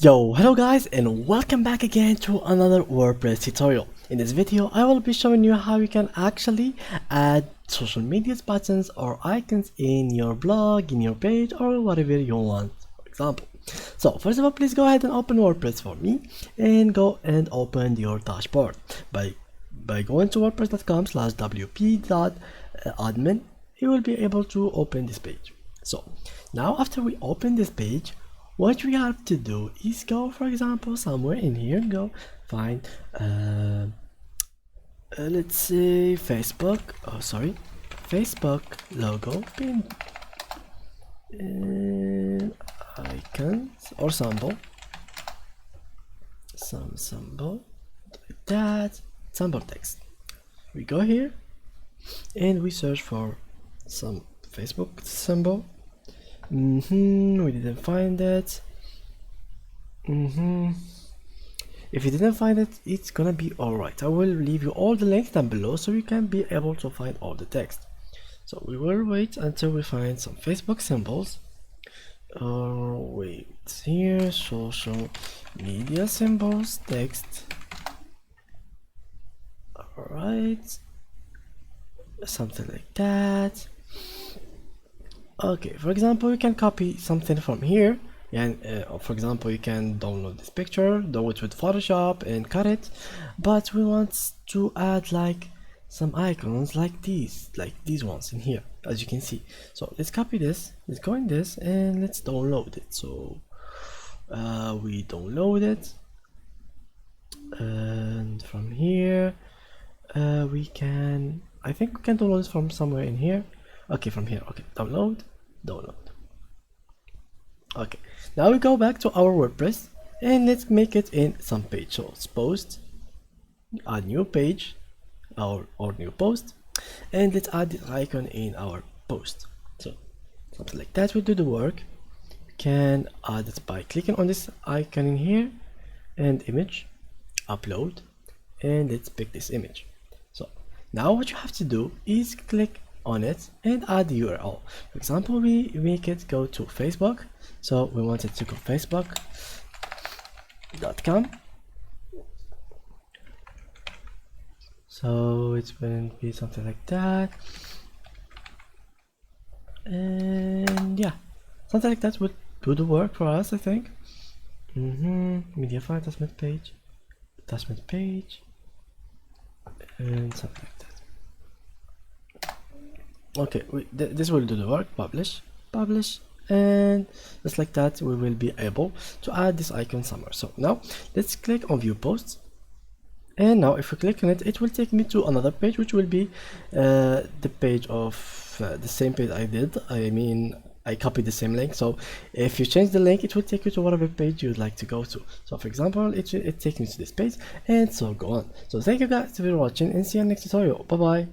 Yo, hello guys, and welcome back again to another WordPress tutorial. In this video I will be showing you how you can actually add social media buttons or icons in your blog, in your page, or whatever you want, for example. So first of all, please go ahead and open WordPress for me and go and open your dashboard by going to wordpress.com/wp.admin. You will be able to open this page. So now after we open this page, what we have to do is go, for example, somewhere in here, go find let's say Facebook, Facebook logo, pin, icons or symbol, some symbol like that, symbol text. We go here and we search for some Facebook symbol. We didn't find it. If you didn't find it, it's gonna be alright. I will leave you all the links down below so you can be able to find all the text. So we will wait until we find some Facebook symbols. Wait here, social media symbols, text. Alright, something like that. Okay, for example, you can copy something from here, and for example, you can download this picture, do it with Photoshop and cut it, but we want to add like some icons like these ones in here, as you can see. So let's copy this, let's go in this, and let's download it. So we download it, and from here we can, I think we can download it from somewhere in here. Okay, from here. Okay, download. Okay, now we go back to our WordPress and let's make it in some page. So it's post, add new page, or new post, and let's add the icon in our post. So something like that will do the work. You can add it by clicking on this icon in here and image, upload, and let's pick this image. So now what you have to do is click on it and add the URL. For example, we make it go to Facebook, so we want it to go facebook.com. so it's going to be something like that, and yeah, something like that would do the work for us, I think. Media file, attachment page, and something like that. Okay, this will do the work. Publish, and just like that we will be able to add this icon somewhere. So now let's click on view posts, and now if we click on it, it will take me to another page, which will be the page of the same page I did. I mean, I copied the same link, so if you change the link, it will take you to whatever page you'd like to go to. So for example, it takes me to this page, and so go on. So thank you guys for watching, and see you next tutorial. Bye bye.